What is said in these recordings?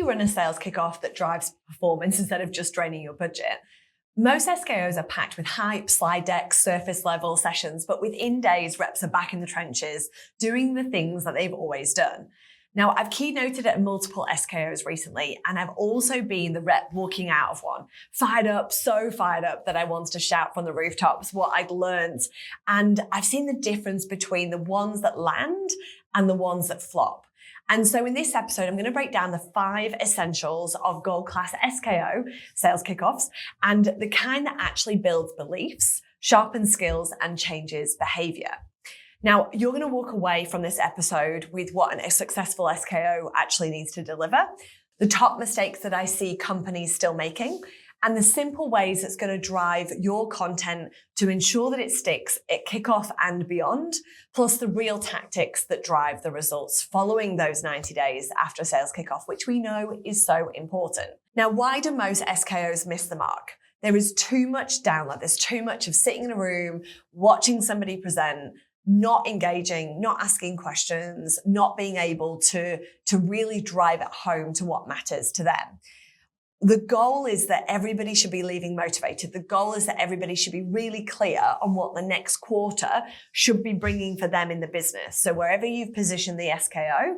run a sales kickoff that drives performance instead of just draining your budget? Most SKOs are packed with hype, slide decks, surface level sessions, but within days, reps are back in the trenches doing the things that they've always done. Now, I've keynoted at multiple SKOs recently, and I've also been the rep walking out of one, fired up, so fired up that I wanted to shout from the rooftops what I'd learned. And I've seen the difference between the ones that land and the ones that flop. And so in this episode, I'm going to break down the 5 essentials of gold class SKO, sales kickoffs, and the kind that actually builds beliefs, sharpens skills, and changes behavior. Now, you're going to walk away from this episode with what a successful SKO actually needs to deliver, the top mistakes that I see companies still making, and the simple ways it's going to drive your content to ensure that it sticks at kickoff and beyond, plus the real tactics that drive the results following those 90 days after sales kickoff, which we know is so important. Now, why do most SKOs miss the mark? There is too much download. There's too much of sitting in a room, watching somebody present, not engaging, not asking questions, not being able to really drive it home to what matters to them. The goal is that everybody should be leaving motivated. The goal is that everybody should be really clear on what the next quarter should be bringing for them in the business. So wherever you've positioned the SKO,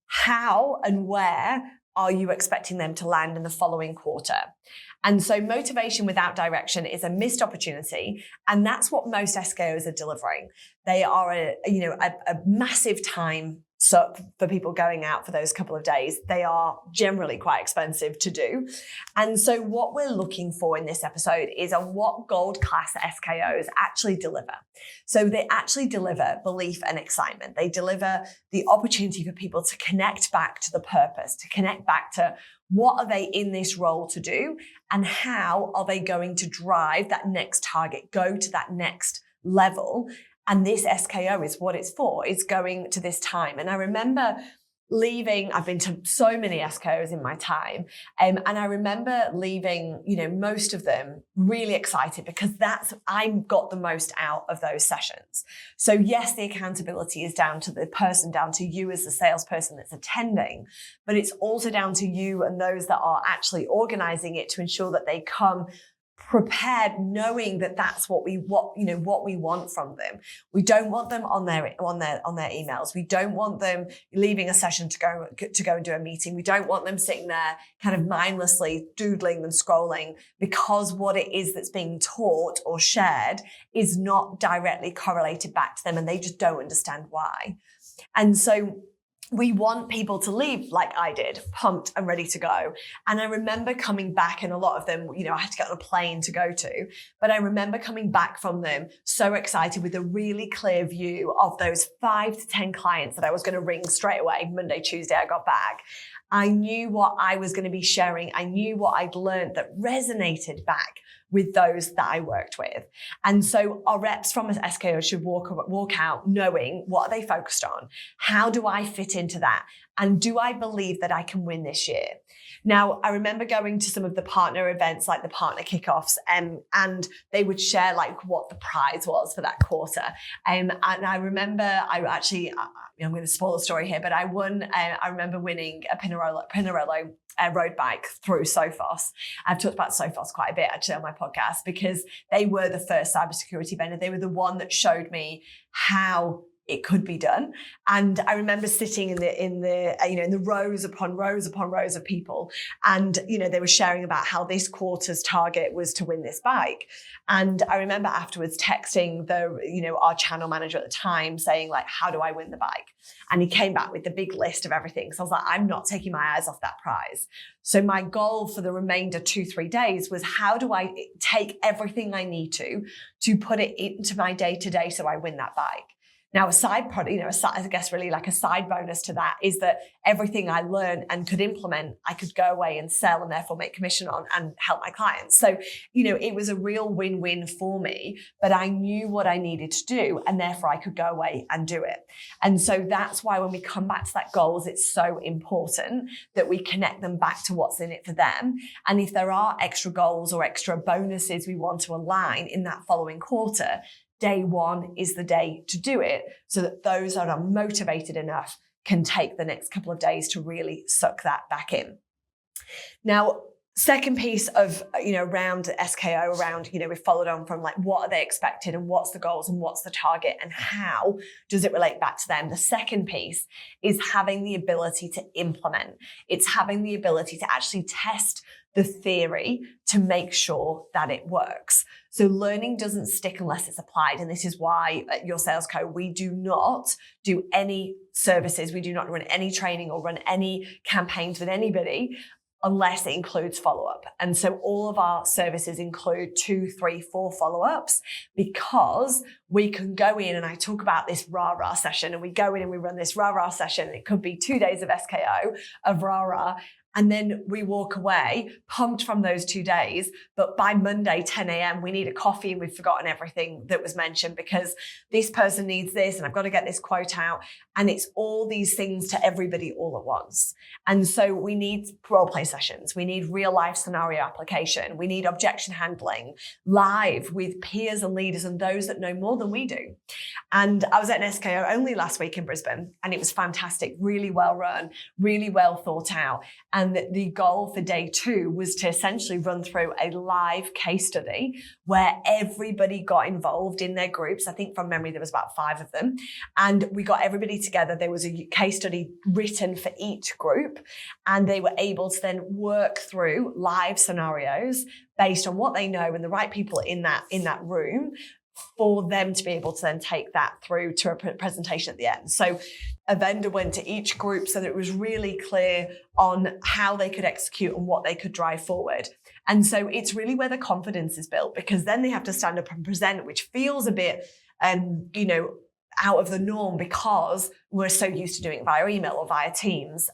how and where are you expecting them to land in the following quarter? And so motivation without direction is a missed opportunity. And that's what most SKOs are delivering. They are a massive time suck for people going out for those couple of days. They are generally quite expensive to do. And so what we're looking for in this episode is on what gold class SKOs actually deliver. So they actually deliver belief and excitement. They deliver the opportunity for people to connect back to the purpose, to connect back to what are they in this role to do, and how are they going to drive that next target, go to that next level. And this SKO is what it's for. It's going to this time. And I remember leaving, I've been to so many SKOs in my time. And I remember leaving, most of them really excited because I got the most out of those sessions. So yes, the accountability is down to the person, down to you as the salesperson that's attending, but it's also down to you and those that are actually organizing it to ensure that they come prepared, knowing that that's what we want from them. We don't want them on their emails. We don't want them leaving a session to go and do a meeting. We don't want them sitting there kind of mindlessly doodling and scrolling, because what it is that's being taught or shared is not directly correlated back to them, and they just don't understand why. And so we want people to leave like I did, pumped and ready to go. And I remember coming back, and a lot of them, I had to get on a plane to go to, but I remember coming back from them so excited with a really clear view of those 5 to 10 clients that I was going to ring straight away. Monday, Tuesday, I got back. I knew what I was going to be sharing. I knew what I'd learned that resonated back with those that I worked with. And so our reps from SKO should walk out knowing what are they focused on? How do I fit into that? And do I believe that I can win this year? Now, I remember going to some of the partner events, like the partner kickoffs, and they would share like what the prize was for that quarter. And I remember I'm going to spoil the story here, but I won. I remember winning a Pinarello road bike through Sophos. I've talked about Sophos quite a bit actually on my podcast, because they were the first cybersecurity vendor. They were the one that showed me how it could be done. And I remember sitting in the rows upon rows upon rows of people, and they were sharing about how this quarter's target was to win this bike. And I remember afterwards texting our channel manager at the time saying, like, how do I win the bike? And he came back with the big list of everything. So I was like, I'm not taking my eyes off that prize. So my goal for the remainder 2-3 days was, how do I take everything I need to put it into my day-to-day so I win that bike? Now, a side product, I guess really like a side bonus to that is that everything I learned and could implement, I could go away and sell and therefore make commission on and help my clients. So, it was a real win-win for me, but I knew what I needed to do, and therefore I could go away and do it. And so that's why when we come back to that goals, it's so important that we connect them back to what's in it for them. And if there are extra goals or extra bonuses we want to align in that following quarter, day one is the day to do it, so that those that are motivated enough can take the next couple of days to really suck that back in. Now, second piece of, around SKO, around, we followed on from like, what are they expected and what's the goals and what's the target and how does it relate back to them? The second piece is having the ability to implement. It's having the ability to actually test the theory to make sure that it works. So learning doesn't stick unless it's applied. And this is why at Your Sales Co, we do not do any services. We do not run any training or run any campaigns with anybody unless it includes follow-up. And so all of our services include 2, 3, 4 follow-ups, because we can go in, and I talk about this rah-rah session, and we go in and we run this rah-rah session. It could be 2 days of SKO, of rah-rah, and then we walk away pumped from those 2 days. But by Monday, 10 a.m., we need a coffee and we've forgotten everything that was mentioned because this person needs this and I've got to get this quote out. And it's all these things to everybody all at once. And so we need role play sessions. We need real life scenario application. We need objection handling live with peers and leaders and those that know more than we do. And I was at an SKO only last week in Brisbane, and it was fantastic, really well run, really well thought out. And the goal for day 2 was to essentially run through a live case study where everybody got involved in their groups. I think from memory, there was about 5 of them. And we got everybody together. There was a case study written for each group, and they were able to then work through live scenarios based on what they know and the right people in that room, for them to be able to then take that through to a presentation at the end. So a vendor went to each group so that it was really clear on how they could execute and what they could drive forward. And so it's really where the confidence is built, because then they have to stand up and present, which feels a bit, out of the norm, because we're so used to doing it via email or via Teams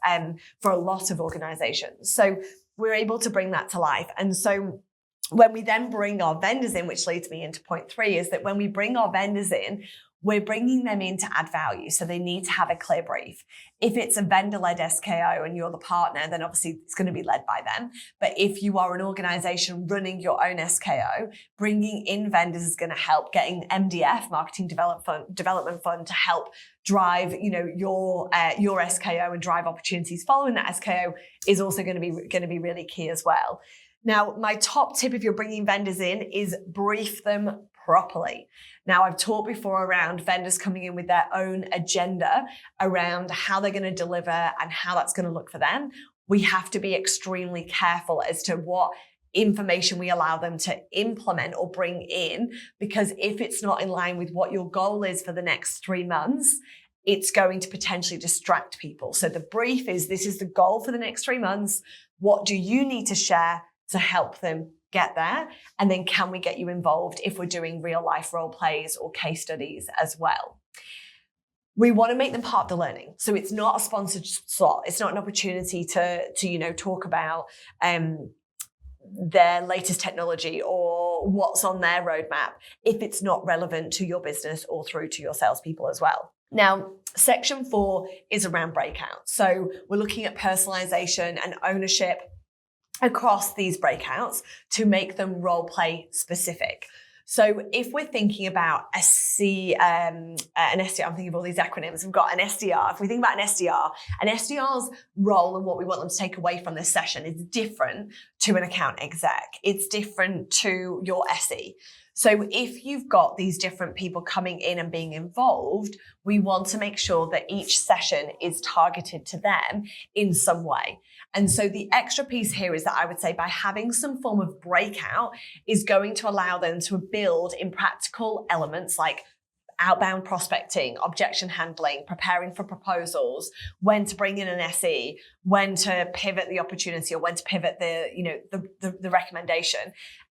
for a lot of organizations. So we're able to bring that to life. And so when we then bring our vendors in, which leads me into point 3, is that when we bring our vendors in, we're bringing them in to add value. So they need to have a clear brief. If it's a vendor-led SKO and you're the partner, then obviously it's going to be led by them. But if you are an organization running your own SKO, bringing in vendors is going to help. Getting MDF, Marketing Development Fund, to help drive, your SKO and drive opportunities following that SKO is also going to be really key as well. Now, my top tip if you're bringing vendors in is brief them properly. Now, I've talked before around vendors coming in with their own agenda around how they're going to deliver and how that's going to look for them. We have to be extremely careful as to what information we allow them to implement or bring in, because if it's not in line with what your goal is for the next 3 months, it's going to potentially distract people. So the brief is, this is the goal for the next 3 months. What do you need to share to help them get there? And then can we get you involved if we're doing real life role plays or case studies as well? We want to make them part of the learning. So it's not a sponsored slot. It's not an opportunity to talk about their latest technology or what's on their roadmap if it's not relevant to your business or through to your salespeople as well. Now, section 4 is around breakouts. So we're looking at personalization and ownership across these breakouts to make them role play specific. So if we're thinking about an SDR, I'm thinking of all these acronyms. We've got an SDR. If we think about an SDR's role and what we want them to take away from this session is different to an account exec. It's different to your SE. So if you've got these different people coming in and being involved, we want to make sure that each session is targeted to them in some way. And so the extra piece here is that I would say by having some form of breakout is going to allow them to build in practical elements like outbound prospecting, objection handling, preparing for proposals, when to bring in an SE, when to pivot the opportunity or when to pivot the recommendation.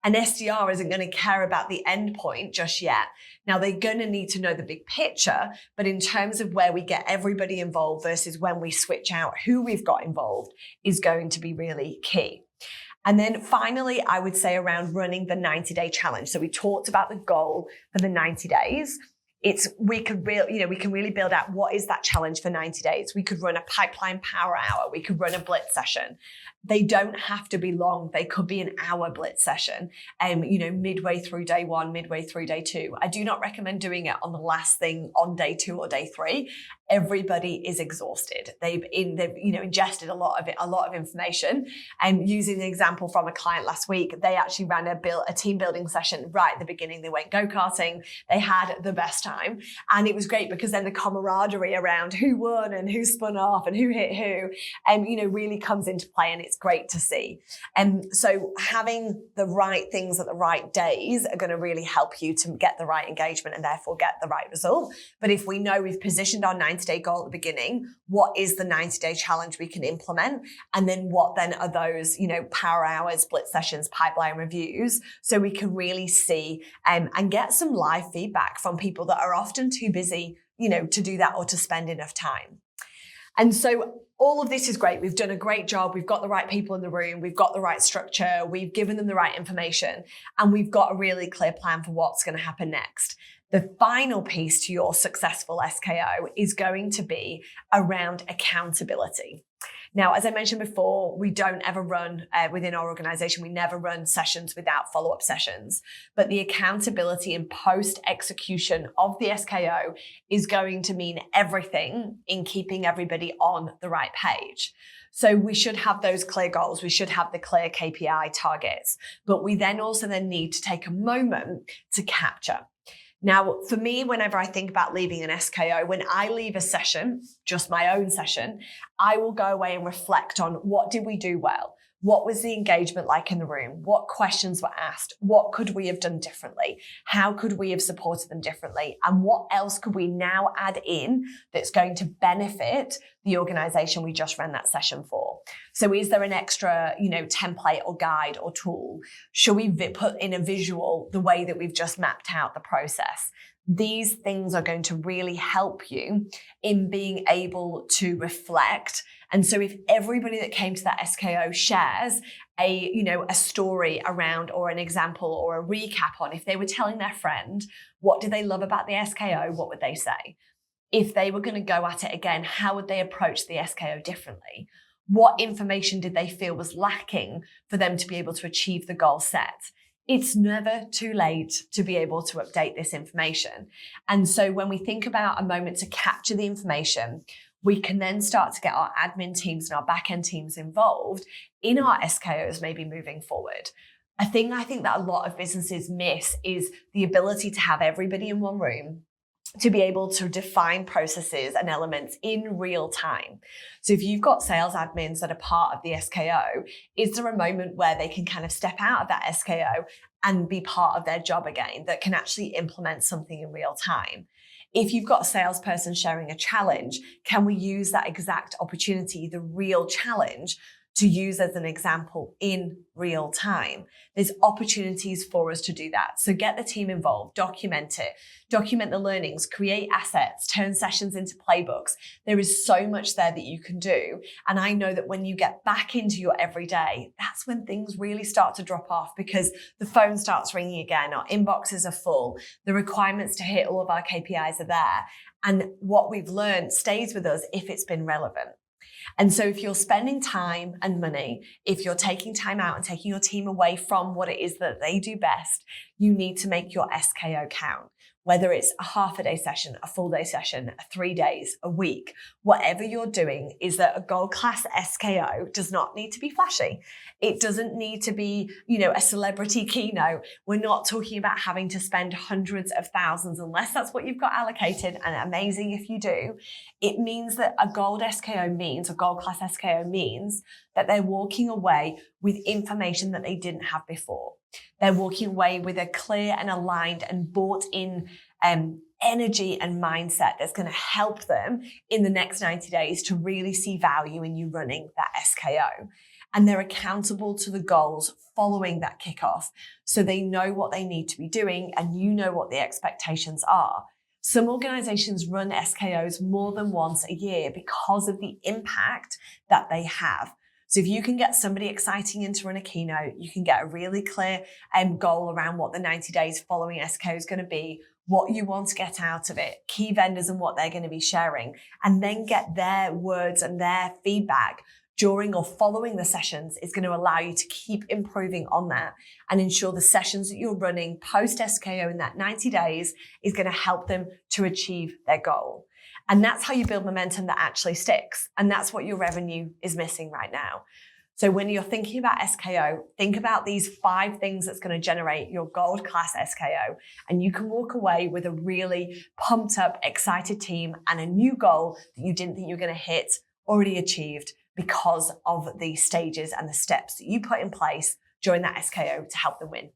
An SDR isn't going to care about the end point just yet. Now, they're going to need to know the big picture, but in terms of where we get everybody involved versus when we switch out who we've got involved is going to be really key. And then finally, I would say around running the 90-day challenge. So we talked about the goal for the 90 days. We can really build out what is that challenge for 90 days. We could run a pipeline power hour. We could run a blitz session. They don't have to be long. They could be an hour blitz session, midway through day 1, midway through day 2. I do not recommend doing it on the last thing on day 2 or day 3. everybody is exhausted. They've ingested a lot of information. And using the example from a client last week, they actually ran a team building session right at the beginning. They went go-karting. They had the best time. And it was great because then the camaraderie around who won and who spun off and who hit who, really comes into play, and it's great to see. And so having the right things at the right days are going to really help you to get the right engagement and therefore get the right result. But if we know we've positioned our 90-day goal at the beginning, what is the 90-day challenge we can implement? And then what then are those, power hours, split sessions, pipeline reviews, so we can really see and get some live feedback from people that are often too busy, to do that or to spend enough time. And so all of this is great. We've done a great job. We've got the right people in the room. We've got the right structure. We've given them the right information. And we've got a really clear plan for what's going to happen next. The final piece to your successful SKO is going to be around accountability. Now, as I mentioned before, we don't ever run within our organization, we never run sessions without follow-up sessions. But the accountability and post-execution of the SKO is going to mean everything in keeping everybody on the right page. So we should have those clear goals. We should have the clear KPI targets. But we then also need to take a moment to capture. Now, for me, whenever I think about leaving an SKO, when I leave a session, just my own session, I will go away and reflect on what did we do well? What was the engagement like in the room? What questions were asked? What could we have done differently? How could we have supported them differently? And what else could we now add in that's going to benefit the organization we just ran that session for? So is there an extra, template or guide or tool? Should we put in a visual the way that we've just mapped out the process? These things are going to really help you in being able to reflect. And so if everybody that came to that SKO shares a story around, or an example or a recap on, if they were telling their friend, what did they love about the SKO? What would they say? If they were going to go at it again, how would they approach the SKO differently? What information did they feel was lacking for them to be able to achieve the goal set? It's never too late to be able to update this information. And so when we think about a moment to capture the information, we can then start to get our admin teams and our back-end teams involved in our SKOs maybe moving forward. A thing I think that a lot of businesses miss is the ability to have everybody in one room to be able to define processes and elements in real time. So if you've got sales admins that are part of the SKO, is there a moment where they can kind of step out of that SKO and be part of their job again that can actually implement something in real time? If you've got a salesperson sharing a challenge, can we use that exact opportunity, the real challenge, to use as an example in real time? There's opportunities for us to do that. So get the team involved, document it, document the learnings, create assets, turn sessions into playbooks. There is so much there that you can do. And I know that when you get back into your everyday, that's when things really start to drop off, because the phone starts ringing again, our inboxes are full, the requirements to hit all of our KPIs are there. And what we've learned stays with us if it's been relevant. And so if you're spending time and money, if you're taking time out and taking your team away from what it is that they do best, you need to make your SKO count. Whether it's a half a day session, a full day session, 3 days, a week, whatever you're doing, is that a gold class SKO does not need to be flashy. It doesn't need to be, a celebrity keynote. We're not talking about having to spend hundreds of thousands, unless that's what you've got allocated, and amazing if you do. It means that a gold class SKO means that they're walking away with information that they didn't have before. They're walking away with a clear and aligned and bought in energy and mindset that's going to help them in the next 90 days to really see value in you running that SKO. And they're accountable to the goals following that kickoff. So they know what they need to be doing, and you know what the expectations are. Some organizations run SKOs more than once a year because of the impact that they have. So if you can get somebody exciting in to run a keynote, you can get a really clear goal around what the 90 days following SKO is going to be, what you want to get out of it, key vendors and what they're going to be sharing, and then get their words and their feedback during or following the sessions is going to allow you to keep improving on that and ensure the sessions that you're running post SKO in that 90 days is going to help them to achieve their goal. And that's how you build momentum that actually sticks. And that's what your revenue is missing right now. So when you're thinking about SKO, think about these 5 things that's going to generate your gold class SKO. And you can walk away with a really pumped up, excited team and a new goal that you didn't think you were going to hit, already achieved because of the stages and the steps that you put in place during that SKO to help them win.